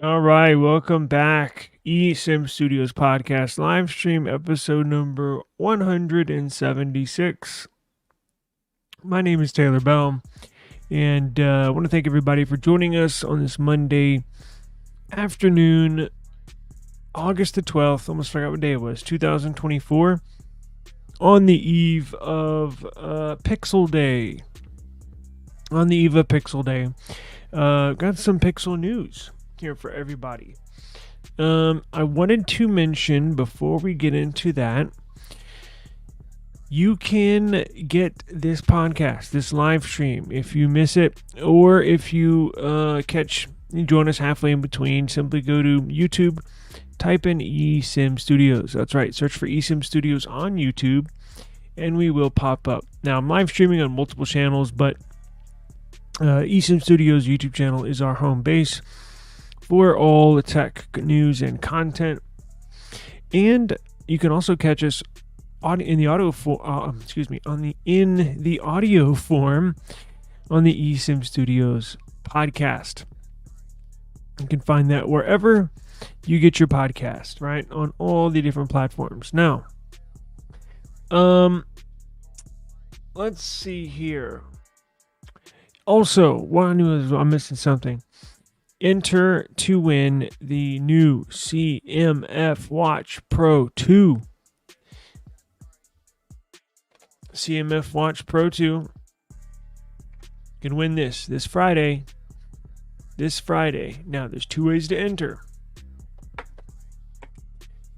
All right, welcome back. eSIM Studios Podcast Livestream, episode number 176. My name is Taylor Bell, and I want to thank everybody for joining us on this Monday afternoon, August the 12th. Almost forgot what day it was, 2024, on the eve of Pixel Day. Got some Pixel news here for everybody. I wanted to mention before we get into that, you can get this podcast, this live stream, if you miss it, or if you join us halfway in between. Simply go to YouTube, type in eSIM Studios. That's right, search for eSIM Studios on YouTube, and we will pop up. Now, I'm live streaming on multiple channels, but eSIM Studios YouTube channel is our home base for all the tech news and content. And you can also catch us in the audio form on the eSIM Studios podcast. You can find that wherever you get your podcast, right? On all the different platforms. Now, let's see here. Also, I'm missing something. Enter to win the new CMF Watch Pro 2. CMF Watch Pro 2. You can win this Friday. Now, there's two ways to enter.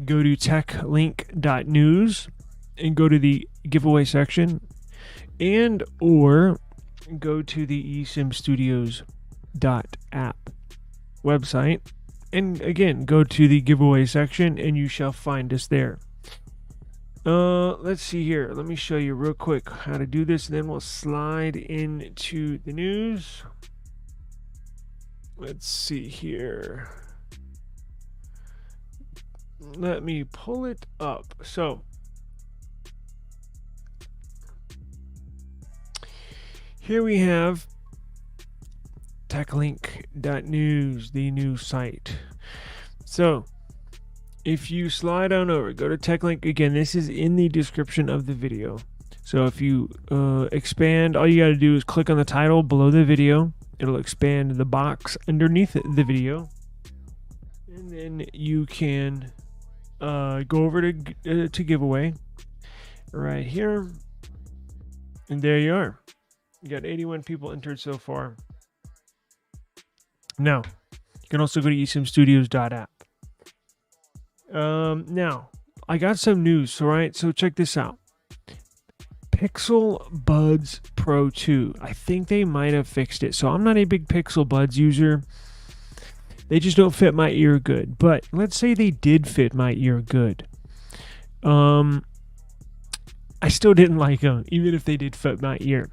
Go to techlink.news and go to the giveaway section, and or go to the eSIMstudios.app website, and again, go to the giveaway section and you shall find us there. Let's see here. Let me show you real quick how to do this, and then we'll slide into the news. Let's see here. Let me pull it up. So, here we have techlink.news, the new site. So, if you slide on over, go to TechLink. Again, this is in the description of the video. So if you expand, all you got to do is click on the title below the video. It'll expand the box underneath the video. And then you can go over to giveaway right here. And there you are. You got 81 people entered so far. Now, you can also go to eSIMstudios.app. Now, I got some news, all right? So check this out. Pixel Buds Pro 2. I think they might have fixed it. So I'm not a big Pixel Buds user. They just don't fit my ear good. But let's say they did fit my ear good. I still didn't like them, even if they did fit my ear.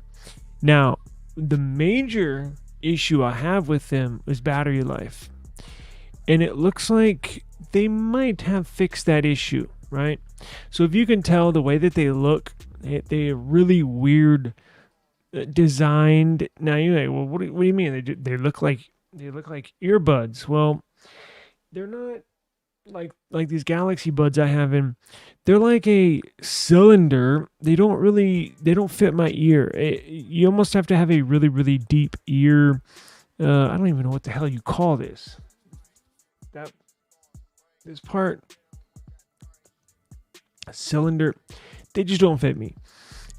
Now, the major issue I have with them is battery life. And it looks like they might have fixed that issue, right? So if you can tell the way that they look, they're really weird designed. Now you're like, well, what do you mean? They look like earbuds. Well, they're not like these Galaxy buds I have in. They're like a cylinder. They don't fit my ear. You almost have to have a really, really deep ear. I don't even know what the hell you call this. This part, a cylinder, they just don't fit me.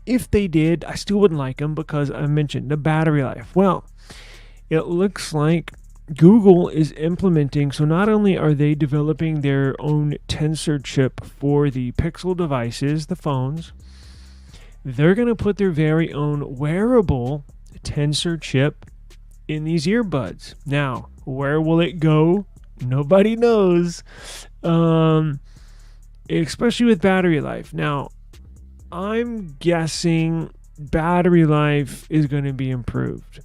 If they did, I still wouldn't like them because I mentioned the battery life. Well, it looks like Google is implementing, so not only are they developing their own tensor chip for the Pixel devices, the phones, they're going to put their very own wearable tensor chip in these earbuds. Now, where will it go? Nobody knows, especially with battery life. Now, I'm guessing battery life is going to be improved.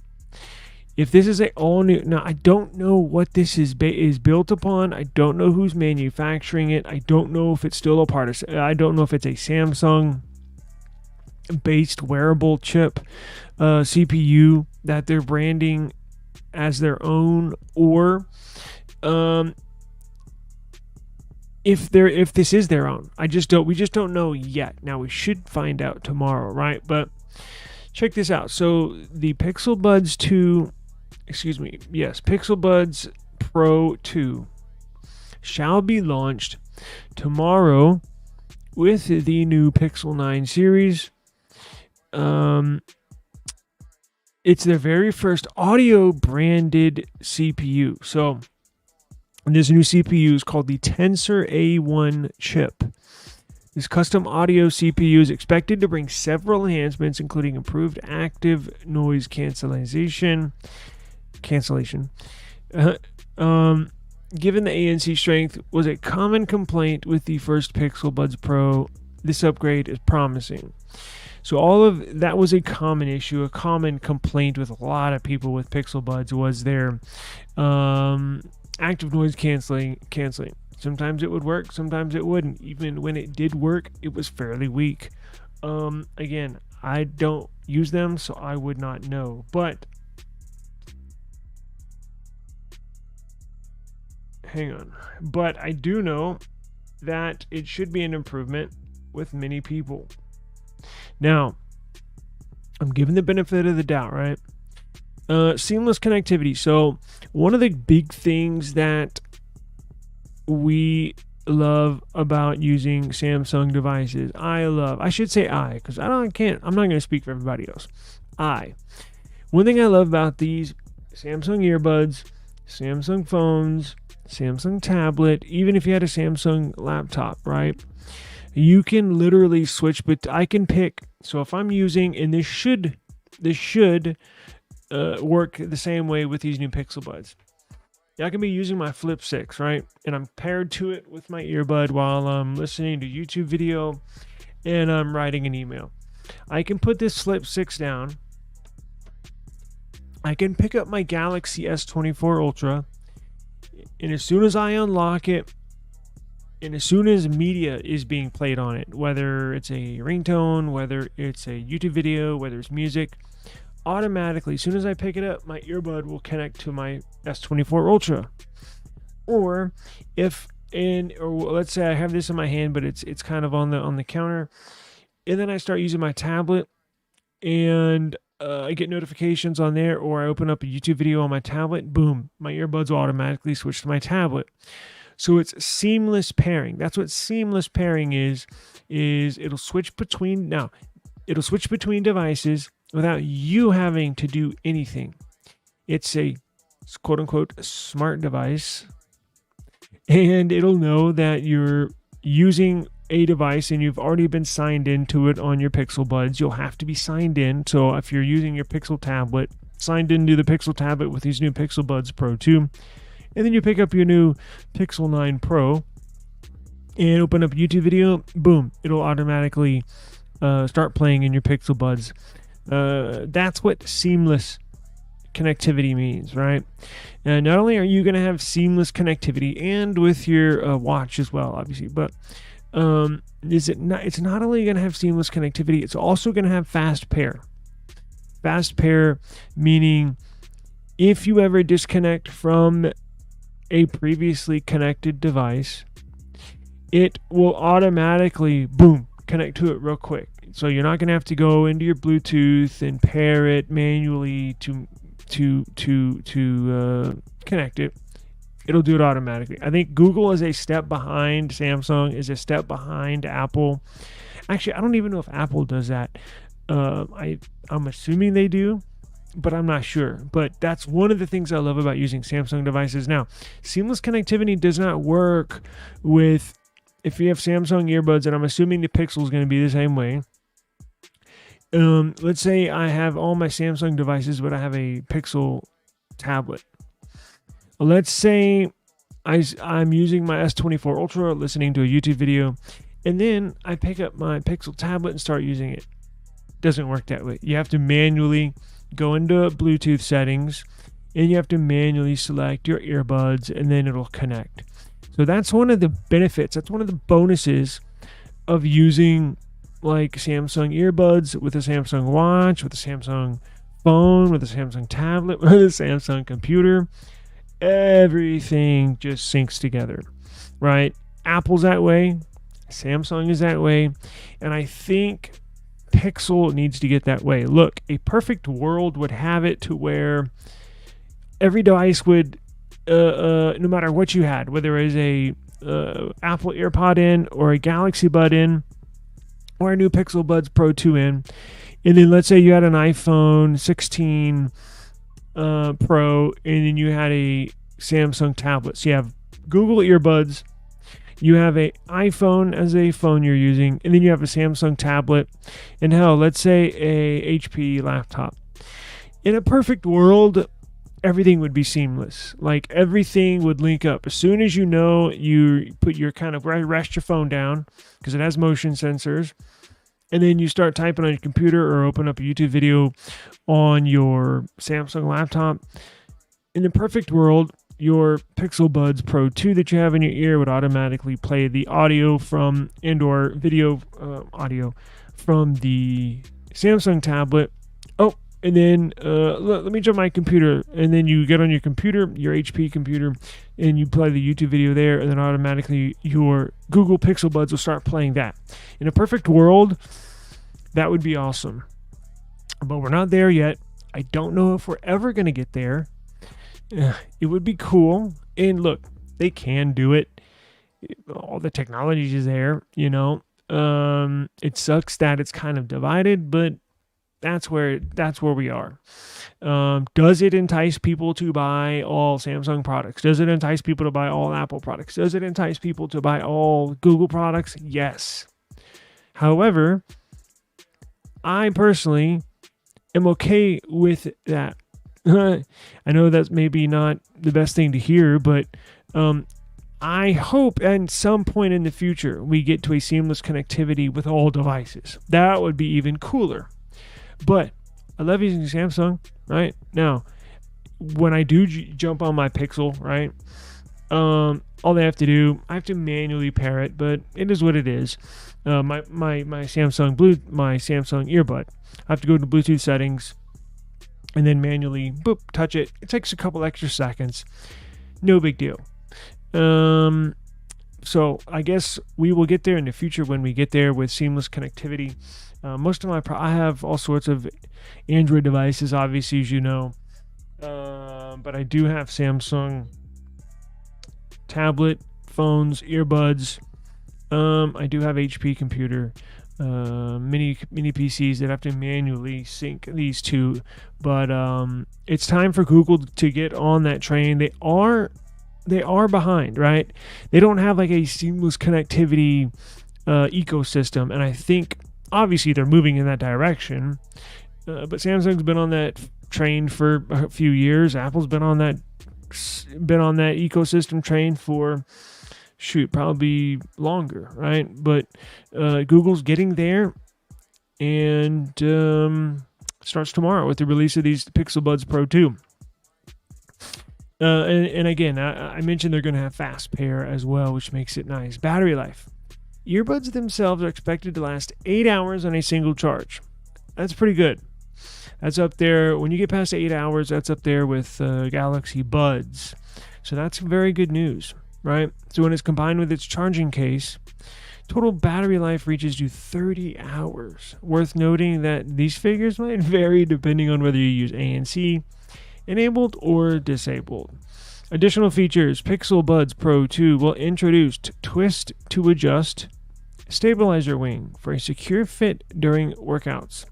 If this is a all new, now I don't know what this is built upon. I don't know who's manufacturing it. I don't know if it's still a part of. I don't know if it's a Samsung based wearable chip, CPU that they're branding as their own, or If this is their own. We just don't know yet. Now we should find out tomorrow, right? But check this out. So the Pixel Buds Pro 2 shall be launched tomorrow with the new Pixel 9 series. It's their very first audio branded CPU. So this new CPU is called the Tensor A1 chip. This custom audio CPU is expected to bring several enhancements, including improved active noise cancellation. Given the ANC strength was a common complaint with the first Pixel Buds Pro, this upgrade is promising. So all of that was a common issue, a common complaint with a lot of people with Pixel Buds was their active noise canceling. Sometimes it would work, sometimes it wouldn't. Even when it did work, it was fairly weak. Again, I don't use them, so I would not know. But hang on. But I do know that it should be an improvement with many people. Now, I'm giving the benefit of the doubt, right? Seamless connectivity. So one of the big things that we love about using Samsung devices, I'm not going to speak for everybody else. One thing I love about these Samsung earbuds, Samsung phones, Samsung tablet, even if you had a Samsung laptop, right? You can literally switch, but I can pick. So if I'm using, and this should work the same way with these new Pixel Buds. I can be using my Flip 6, right? And I'm paired to it with my earbud while I'm listening to YouTube video and I'm writing an email. I can put this Flip 6 down. I can pick up my Galaxy S23 Ultra. And as soon as I unlock it, and as soon as media is being played on it, whether it's a ringtone, whether it's a YouTube video, whether it's music, automatically, as soon as I pick it up, my earbud will connect to my S23 Ultra. Or let's say I have this in my hand, but it's kind of on the counter, and then I start using my tablet, and I get notifications on there, or I open up a YouTube video on my tablet, boom, my earbuds will automatically switch to my tablet. So it's seamless pairing. That's what seamless pairing is it'll switch between devices without you having to do anything. It's a quote unquote smart device, and it'll know that you're using a device and you've already been signed into it on your Pixel Buds. You'll have to be signed in. So if you're using your Pixel tablet, signed into the Pixel tablet with these new Pixel Buds Pro 2, and then you pick up your new Pixel 9 Pro and open up a YouTube video, boom, it'll automatically start playing in your Pixel Buds. That's what seamless connectivity means, right? And not only are you going to have seamless connectivity and with your watch as well, obviously, but it's not only going to have seamless connectivity, it's also going to have fast pair. Fast pair meaning if you ever disconnect from a previously connected device, it will automatically, boom, connect to it real quick. So you're not going to have to go into your Bluetooth and pair it manually to connect it. It'll do it automatically. I think Google is a step behind. Samsung is a step behind Apple. Actually, I don't even know if Apple does that. I'm assuming they do, but I'm not sure. But that's one of the things I love about using Samsung devices. Now, seamless connectivity does not work with if you have Samsung earbuds, and I'm assuming the Pixel is going to be the same way. Let's say I have all my Samsung devices, but I have a Pixel tablet. Let's say I'm using my S23 Ultra, listening to a YouTube video, and then I pick up my Pixel tablet and start using it. Doesn't work that way. You have to manually go into Bluetooth settings, and you have to manually select your earbuds, and then it'll connect. So that's one of the benefits. That's one of the bonuses of using like Samsung earbuds with a Samsung watch, with a Samsung phone, with a Samsung tablet, with a Samsung computer. everything just syncs together, right? Apple's that way, Samsung is that way, and I think Pixel needs to get that way. Look, a perfect world would have it to where every device would, no matter what you had, whether it was a Apple AirPod in or a Galaxy Bud in or a new Pixel Buds Pro 2 in, and then let's say you had an iPhone 16 Pro and then you had a Samsung tablet. So you have Google earbuds, you have a iPhone as a phone you're using, and then you have a Samsung tablet, and hell, let's say a HP laptop. In a perfect world, everything would be seamless. Like everything would link up. As soon as you put your rest your phone down because it has motion sensors, and then you start typing on your computer or open up a YouTube video on your Samsung laptop. In the perfect world, your Pixel Buds Pro 2 that you have in your ear would automatically play the audio from and/or video audio from the Samsung tablet. Oh, and then let me jump my computer, and then you get on your computer, your HP computer, and you play the YouTube video there, and then automatically your Google Pixel Buds will start playing that. In a perfect world, that would be awesome. But we're not there yet. I don't know if we're ever going to get there. It would be cool. And look, they can do it. All the technology is there, you know. It sucks that it's kind of divided, but that's where we are. Does it entice people to buy all Samsung products? Does it entice people to buy all Apple products? Does it entice people to buy all Google products? Yes. However, I personally am okay with that. I know that's maybe not the best thing to hear, but I hope at some point in the future we get to a seamless connectivity with all devices. That would be even cooler. But I love using Samsung, right? Now, when I do jump on my Pixel, right, all they have to do, I have to manually pair it, but it is what it is. My Samsung earbud, I have to go to Bluetooth settings and then manually touch it. It takes a couple extra seconds. No big deal. So I guess we will get there in the future when we get there with seamless connectivity. Most of I have all sorts of Android devices, obviously, as you know. But I do have Samsung tablet, phones, earbuds. I do have HP computer, mini PCs that have to manually sync these two. But it's time for Google to get on that train. They are behind, right? They don't have like a seamless connectivity ecosystem, and I think obviously they're moving in that direction. But Samsung's been on that train for a few years. Apple's been on that ecosystem train for probably longer, right? But Google's getting there, and starts tomorrow with the release of these Pixel Buds Pro 2. And again, I mentioned they're going to have fast pair as well, which makes it nice. Battery life. Earbuds themselves are expected to last 8 hours on a single charge. That's pretty good. That's up there. When you get past 8 hours, that's up there with Galaxy Buds. So that's very good news, right? So when it's combined with its charging case, total battery life reaches to 30 hours. Worth noting that these figures might vary depending on whether you use ANC enabled or disabled. Additional features: Pixel Buds Pro 2 will introduce twist to adjust stabilizer wing for a secure fit during workouts.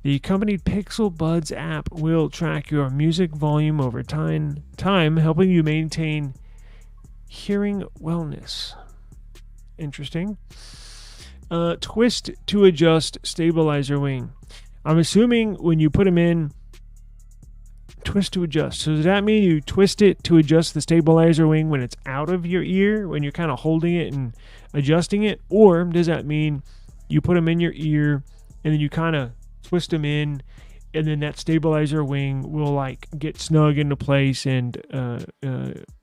The accompanied Pixel Buds app will track your music volume over time, helping you maintain hearing wellness. Interesting. Twist to adjust stabilizer wing. I'm assuming when you put them in, twist to adjust. So does that mean you twist it to adjust the stabilizer wing when it's out of your ear, when you're kind of holding it and adjusting it? Or does that mean you put them in your ear and then you kind of twist them in, and then that stabilizer wing will like get snug into place and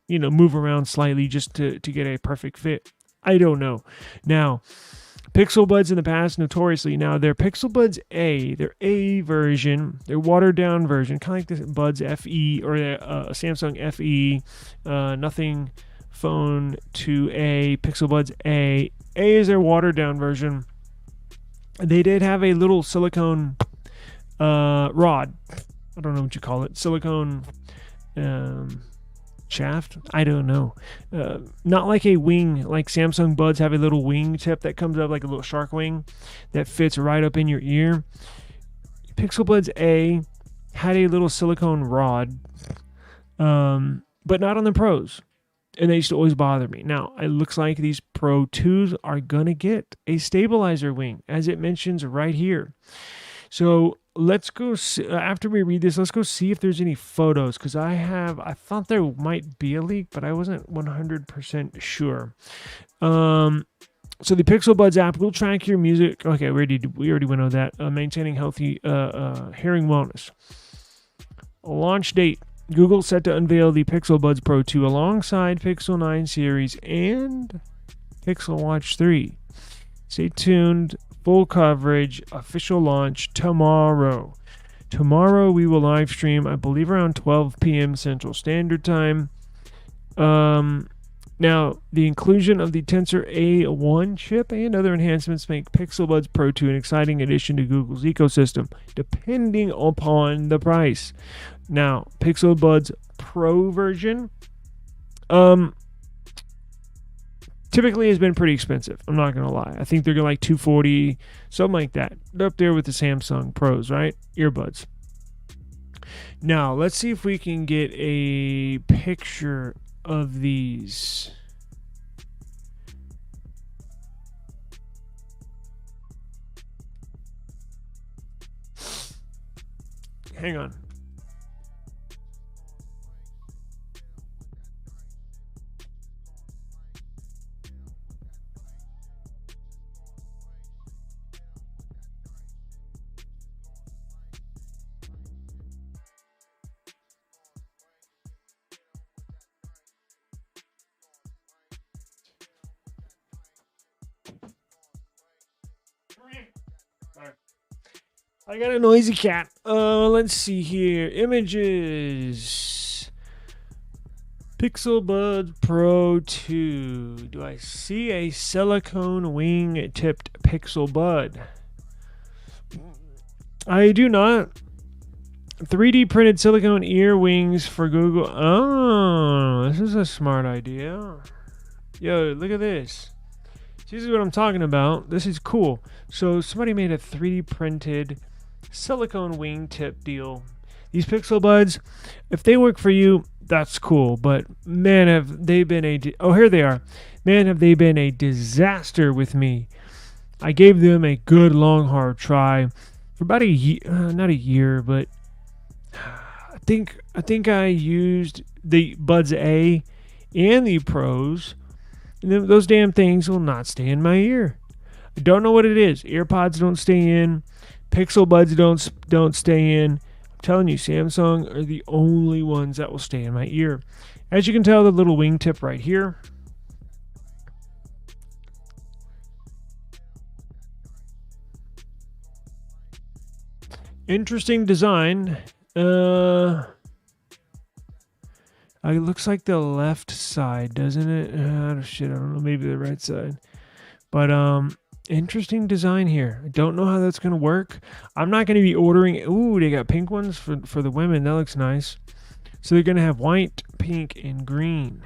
move around slightly just to get a perfect fit? I don't know. Now, Pixel Buds in the past, notoriously. Now, they're Pixel Buds A. They're A version. They're watered-down version, kind of like the Buds FE or Samsung FE. Nothing phone to A. Pixel Buds A. A is their watered-down version. They did have a little silicone rod. I don't know what you call it. Silicone shaft? I don't know. Not like a wing, like Samsung Buds have a little wing tip that comes up like a little shark wing that fits right up in your ear. Pixel Buds A had a little silicone rod, but not on the Pros. And they used to always bother me. Now, it looks like these Pro 2s are going to get a stabilizer wing, as it mentions right here. So let's go, after we read this, let's go see if there's any photos, because I thought there might be a leak, but I wasn't 100% sure. So the Pixel Buds app will track your music. Okay, we already went over that. Maintaining healthy hearing wellness. Launch date. Google set to unveil the Pixel Buds Pro 2 alongside Pixel 9 series and Pixel Watch 3. Stay tuned. Full coverage. Official launch tomorrow. Tomorrow we will live stream, I believe, around 12 p.m. Central Standard Time. Now, the inclusion of the Tensor A1 chip and other enhancements make Pixel Buds Pro 2 an exciting addition to Google's ecosystem, depending upon the price. Now, Pixel Buds Pro version typically has been pretty expensive. I'm not going to lie. I think they're like $240, something like that. They're up there with the Samsung Pros, right? Earbuds. Now, let's see if we can get a picture of these. Hang on. I got a noisy cat. Let's see here. Images. Pixel Buds Pro 2. Do I see a silicone wing tipped Pixel Bud? I do not. 3D printed silicone ear wings for Google. Oh, this is a smart idea. Yo, look at this. This is what I'm talking about. This is cool. So somebody made a 3D printed silicone wing tip deal. These Pixel Buds, if they work for you, that's cool. But man, have they been here they are. Man, have they been a disaster with me. I gave them a good long hard try for about a year, not a year, but I think I used the Buds A and the Pros, and those damn things will not stay in my ear. I don't know what it is. AirPods don't stay in. Pixel Buds don't stay in. I'm telling you, Samsung are the only ones that will stay in my ear. As you can tell, the little wingtip right here. Interesting design. It looks like the left side, doesn't it? Shit, I don't know. Maybe the right side. But interesting design here. I don't know how that's going to work. I'm not going to be ordering. Ooh, they got pink ones for the women. That looks nice. So they're going to have white, pink, and green.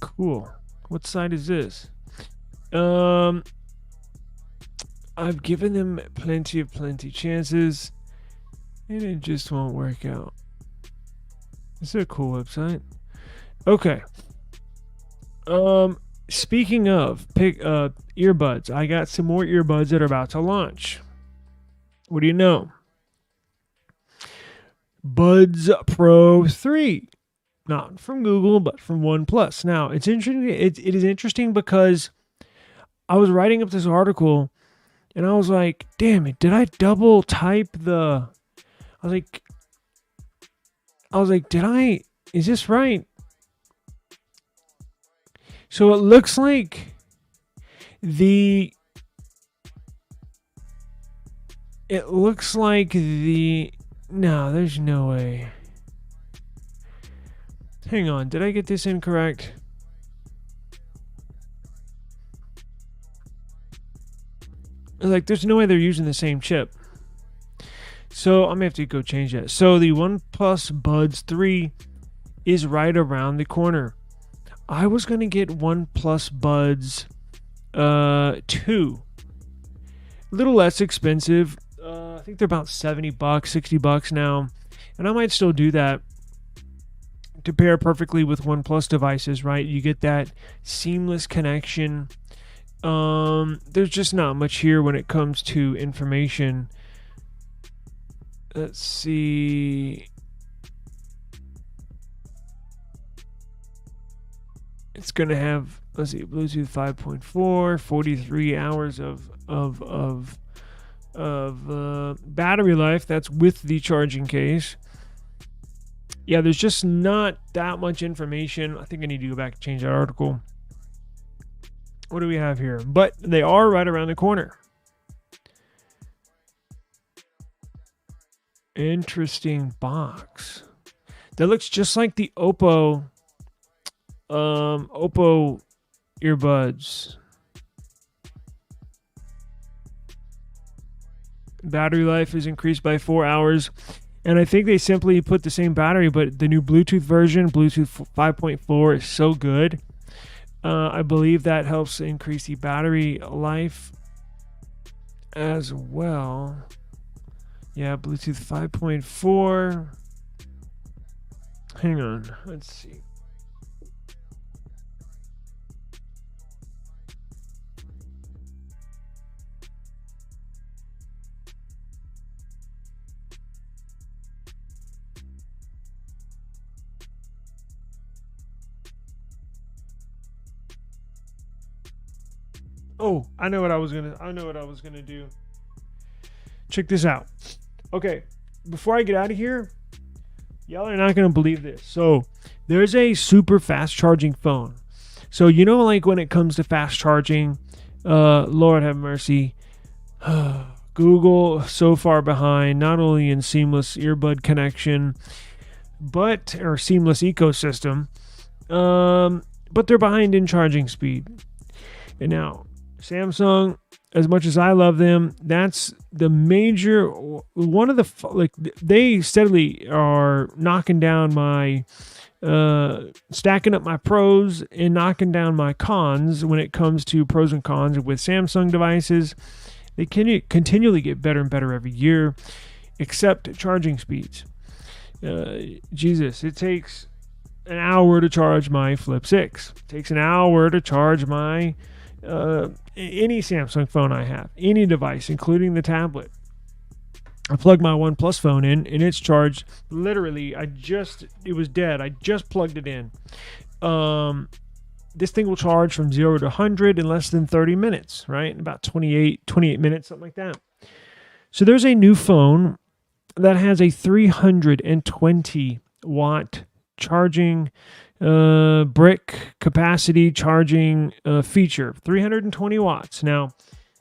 Cool. What side is this? I've given them plenty chances, and it just won't work out. This is a cool website. Okay. Speaking of earbuds, I got some more earbuds that are about to launch. What do you know? Buds Pro 3. Not from Google, but from OnePlus. Now, it's interesting. It is interesting because I was writing up this article and I was like, damn it, did I double type the... I was like, is this right? So it looks like It looks like no, there's no way. Hang on, did I get this incorrect? Like, there's no way they're using the same chip. So I'm gonna have to go change that. So the OnePlus Buds 3 is right around the corner. I was gonna get OnePlus Buds 2. A little less expensive. I think they're about $70, $60 now. And I might still do that to pair perfectly with OnePlus devices, right? You get that seamless connection. There's just not much here when it comes to information. Let's see. It's going to have, let's see, Bluetooth 5.4, 43 hours of battery life. That's with the charging case. Yeah, there's just not that much information. I think I need to go back and change that article. What do we have here? But they are right around the corner. Interesting box. That looks just like the Oppo earbuds. Battery life is increased by 4 hours. And I think they simply put the same battery, but the new Bluetooth version, Bluetooth 5.4, is so good. I believe that helps increase the battery life as well. Yeah, Bluetooth 5.4. Hang on, let's see. Oh, I know what I was gonna do. Check this out. Okay, before I get out of here, y'all are not gonna believe this. So there's a super fast charging phone. So like when it comes to fast charging, Lord have mercy, Google so far behind, not only in seamless earbud connection, or seamless ecosystem, but they're behind in charging speed. And now, Samsung, as much as I love them, that's the major one of the they steadily are knocking down my stacking up my pros and knocking down my cons when it comes to pros and cons with Samsung devices. They can continually get better and better every year, except charging speeds. Jesus, it takes an hour to charge my Flip 6. It takes an hour to charge my any Samsung phone I have, any device, including the tablet. I plugged my OnePlus phone in, and it's charged. Literally, it was dead. I just plugged it in. This thing will charge from 0 to 100 in less than 30 minutes, right? About 28 minutes, something like that. So there's a new phone that has a 320 watt charging brick capacity charging feature, 320 watts. Now,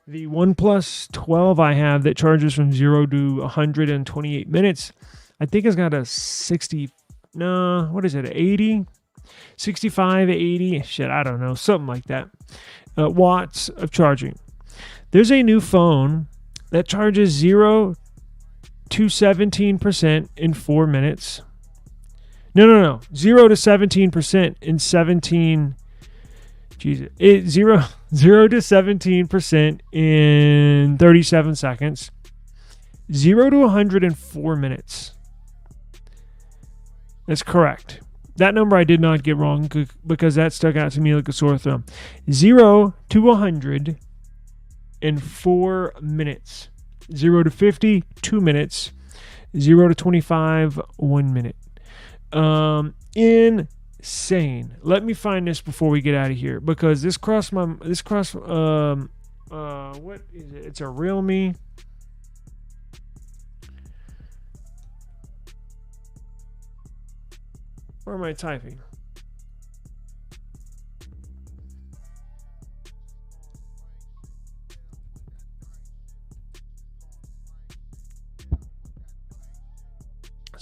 the OnePlus 12 I have that charges from 0 to 100 in 28 minutes, I think it's got a 80? 65, 80, shit, I don't know, something like that, watts of charging. There's a new phone that charges 0 to 17% in 4 minutes. No. 0 to 17% in 17. Jesus. 0 to 17% in 37 seconds. 0 to 100 in 4 minutes. That's correct. That number I did not get wrong because that stuck out to me like a sore thumb. 0 to 100 in 4 minutes. 0 to 50, 2 minutes. 0 to 25, 1 minute. Insane. Let me find this before we get out of here, because what is it? It's a Realme. Where am I typing?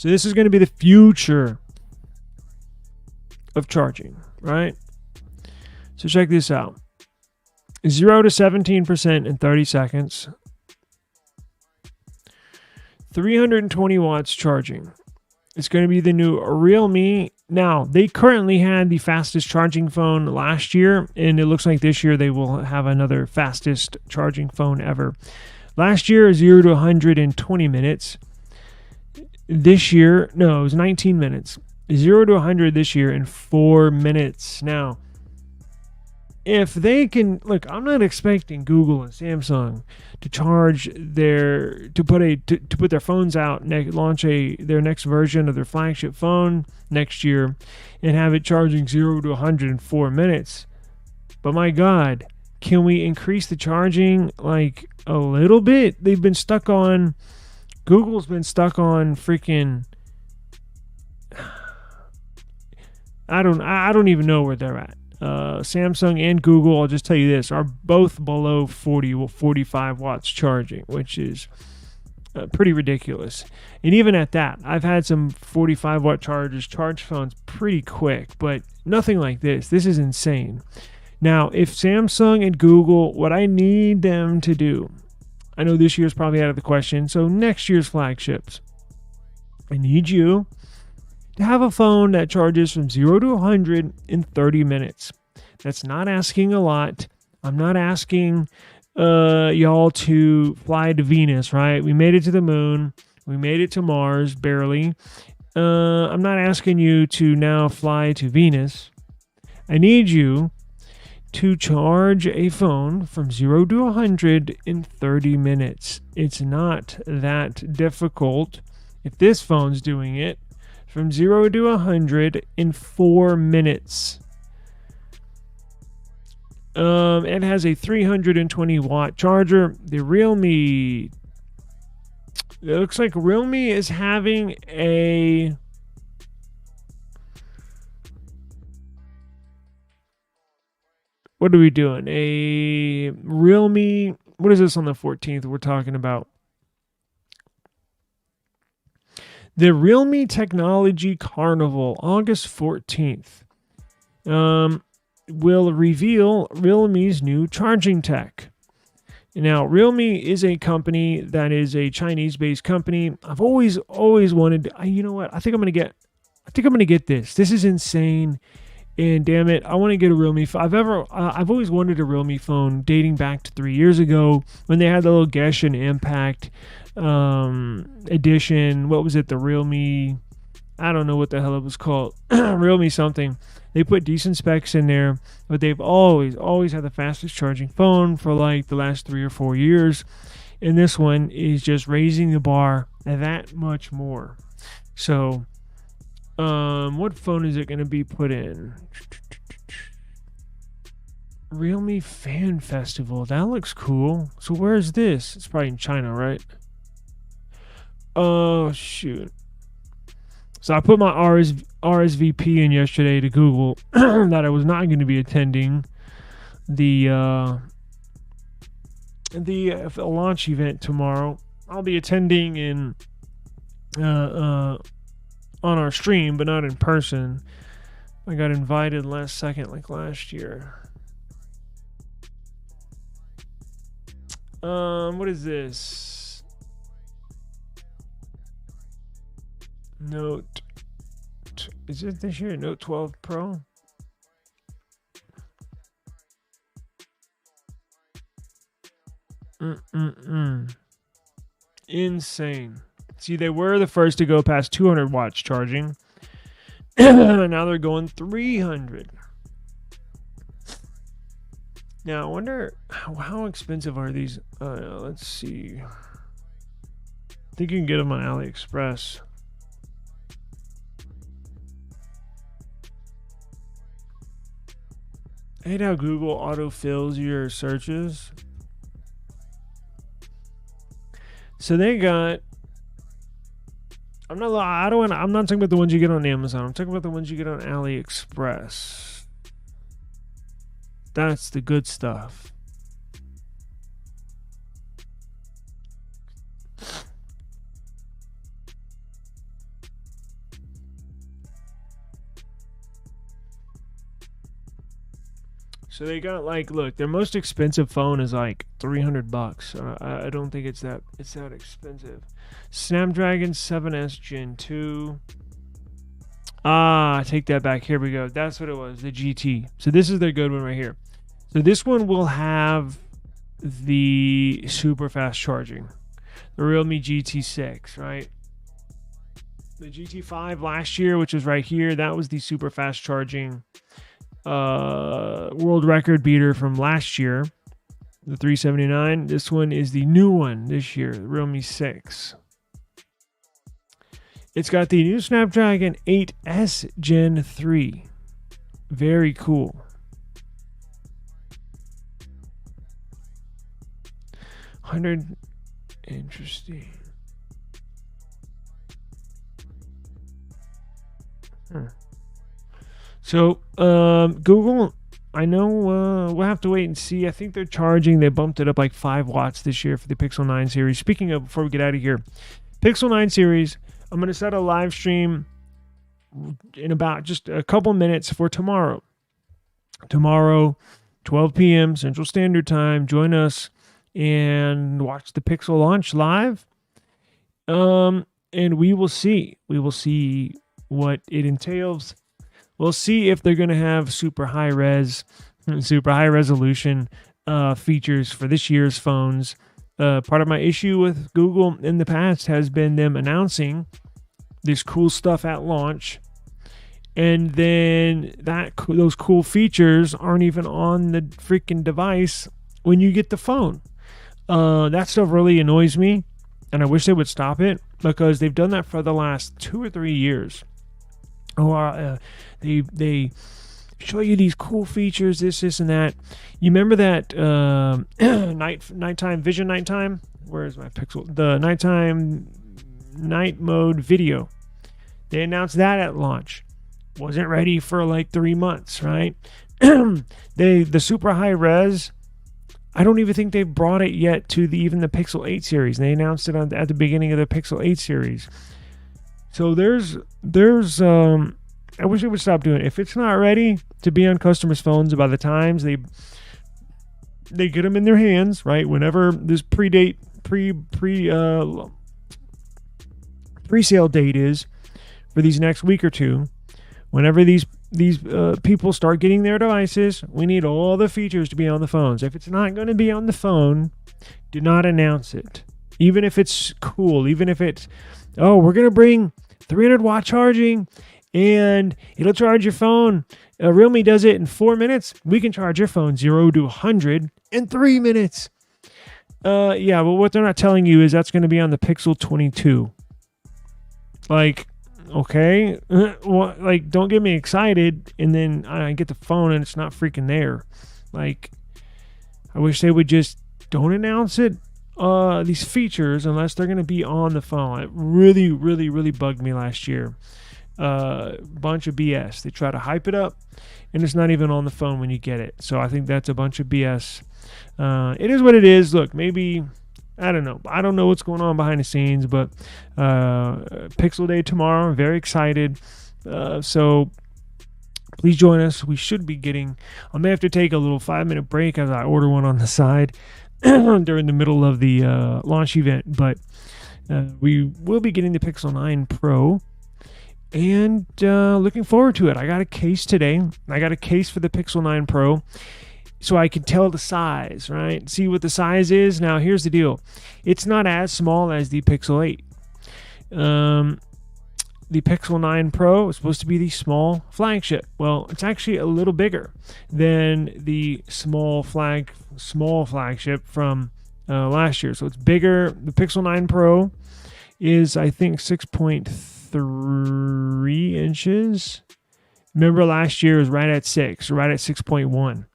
So this is going to be the future of charging, right? So check this out. 0 to 17% in 30 seconds. 320 watts charging. It's going to be the new Realme. Now, they currently had the fastest charging phone last year, and it looks like this year they will have another fastest charging phone ever. Last year, 0 to 100 in 20 minutes. This year, no, it was 19 minutes. 0 to 100 this year in 4 minutes. Now, if they can, look, I'm not expecting Google and Samsung to charge to put their phones out, launch their next version of their flagship phone next year, and have it charging 0 to 100 in 4 minutes. But my God, can we increase the charging like a little bit? Google's been stuck on freaking, I don't even know where they're at. Samsung and Google, I'll just tell you this, are both below 45 watts charging, which is pretty ridiculous. And even at that, I've had some 45 watt chargers charge phones pretty quick, but nothing like this. This is insane. Now, if Samsung and Google, what I need them to do, I know this year's probably out of the question, so next year's flagships, I need you to have a phone that charges from 0 to 100 in 30 minutes. That's not asking a lot. I'm not asking y'all to fly to Venus, right? We made it to the moon. We made it to Mars, barely. I'm not asking you to now fly to Venus. I need you to charge a phone from 0 to 100 in 30 minutes. It's not that difficult. If this phone's doing it, from 0 to 100 in 4 minutes. It has a 320 watt charger. The Realme, it looks like Realme is having a what are we doing? A Realme, what is this on the 14th we're talking about? The Realme Technology Carnival, August 14th, will reveal Realme's new charging tech. Now, Realme is a company that is a Chinese-based company. I've always wanted. You know what? I think I'm gonna get this. This is insane, and damn it, I want to get a Realme. I've always wanted a Realme phone, dating back to 3 years ago when they had the little Genshin Impact edition. What was it? The Realme, I don't know what the hell it was called. Realme something. They put decent specs in there, but they've always had the fastest charging phone for like the last 3 or 4 years. And this one is just raising the bar that much more. So, what phone is it going to be put in? Realme Fan Festival. That looks cool. So where is this? It's probably in China, right? Oh, shoot. So I put my RSVP in yesterday to Google that I was not going to be attending the launch event tomorrow. I'll be attending on our stream, but not in person. I got invited last second, like last year. What is this? Note, is it this year? Note 12 Pro? Insane. See, they were the first to go past 200 watts charging. Now they're going 300. Now, I wonder how expensive are these? Let's see. I think you can get them on AliExpress. I hate how Google autofills your searches. So they got. I'm not talking about the ones you get on Amazon. I'm talking about the ones you get on AliExpress. That's the good stuff. So they got like, look, their most expensive phone is like $300. I don't think it's that expensive. Snapdragon 7S Gen 2. I take that back. Here we go. That's what it was, the GT. So this is their good one right here. So this one will have the super fast charging. The Realme GT6, right? The GT5 last year, which was right here, that was the super fast charging world record beater from last year, the 379. This one is the new one this year, the Realme 6. It's got the new Snapdragon 8S Gen 3. Very cool. Interesting. So, Google, I know we'll have to wait and see. I think they're charging. They bumped it up like 5 watts this year for the Pixel 9 series. Speaking of, before we get out of here, Pixel 9 series, I'm going to set a live stream in about just a couple minutes for tomorrow. Tomorrow, 12 p.m. Central Standard Time. Join us and watch the Pixel launch live. And we will see. We will see what it entails. We'll see if they're going to have super high resolution features for this year's phones. Part of my issue with Google in the past has been them announcing this cool stuff at launch, and then those cool features aren't even on the freaking device when you get the phone. That stuff really annoys me, and I wish they would stop it, because they've done that for the last 2 or 3 years. They show you these cool features, this and that. You remember that nighttime vision? Where's my Pixel? The night mode video. They announced that at launch. Wasn't ready for like 3 months, right? The super high res, I don't even think they've brought it yet to even the Pixel 8 series. They announced it at the beginning of the Pixel 8 series. So there's I wish they would stop doing it. If it's not ready to be on customers' phones by the times they get them in their hands, right? Whenever this pre-sale date is for these next week or two, whenever these people start getting their devices, we need all the features to be on the phones. If it's not going to be on the phone, do not announce it. Even if it's cool, even if it's, we're going to bring 300-watt charging and it'll charge your phone. Realme does it in 4 minutes. We can charge your phone 0 to 100 in 3 minutes. But what they're not telling you is that's going to be on the Pixel 22. Like, okay, don't get me excited and then I get the phone and it's not freaking there. Like, I wish they would just don't announce it. These features unless they're going to be on the phone. It really, really, really bugged me last year. Bunch of BS. They try to hype it up and it's not even on the phone when you get it. So I think that's a bunch of BS. It is what it is. Look, maybe, I don't know. I don't know what's going on behind the scenes, but Pixel Day tomorrow. I'm very excited. So please join us. We should be getting, I may have to take a little 5-minute break as I order one on the side during the middle of the launch event, but we will be getting the Pixel 9 Pro and looking forward to it. I got a case today. I got a case for the Pixel 9 Pro so I can tell the size, right? See what the size is. Now, here's the deal. It's not as small as the Pixel 8. The Pixel 9 Pro is supposed to be the small flagship. Well, it's actually a little bigger than the small flagship from last year. So it's bigger. The Pixel 9 Pro is, I think, 6.3 inches. Remember last year was right at 6.1.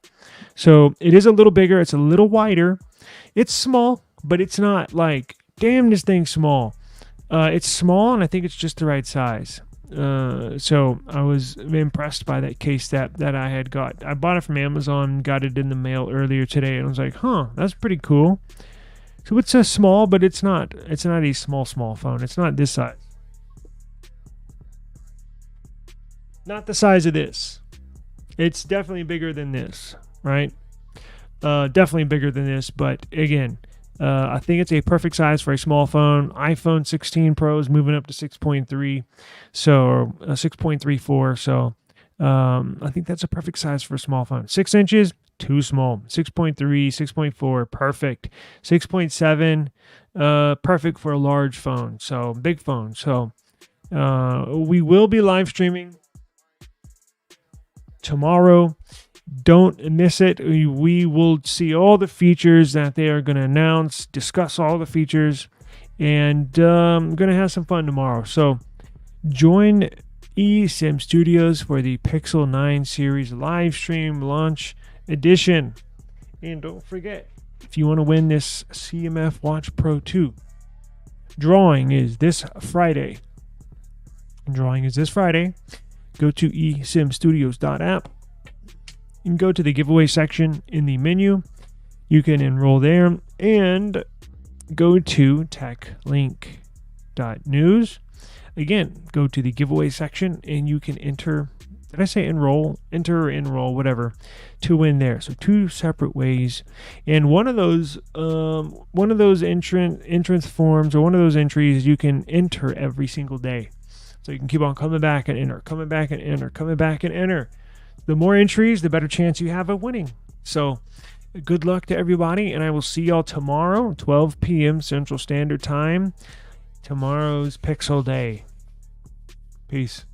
So it is a little bigger. It's a little wider. It's small, but it's not like, damn, this thing's small. It's small, and I think it's just the right size. So I was impressed by that case that I had got. I bought it from Amazon, got it in the mail earlier today, and I was like, that's pretty cool. So it's a small, but it's not a small phone. It's not this size. Not the size of this. It's definitely bigger than this. right? Definitely bigger than this, but again, I think it's a perfect size for a small phone. iPhone 16 Pro is moving up to 6.3, so 6.34. So I think that's a perfect size for a small phone. 6 inches, too small. 6.3, 6.4, perfect. 6.7, perfect for a large phone. So big phone. So we will be live streaming tomorrow. Don't miss it. We will see all the features that they are going to announce, discuss all the features, and I'm going to have some fun tomorrow. So join eSIM Studios for the Pixel 9 series live stream launch edition. And don't forget, if you want to win this CMF Watch Pro 2, drawing is this Friday. Go to esimstudios.app and go to the giveaway section in the menu. You can enroll there and go to techlink.news. Again, go to the giveaway section and you can enter, did I say enroll? Enter or enroll, whatever, to win there. So 2 separate ways. And one of those entrance forms, or one of those entries, you can enter every single day. So you can keep on coming back and enter, coming back and enter, coming back and enter. The more entries, the better chance you have of winning. So good luck to everybody, and I will see y'all tomorrow, 12 p.m. Central Standard Time. Tomorrow's Pixel Day. Peace.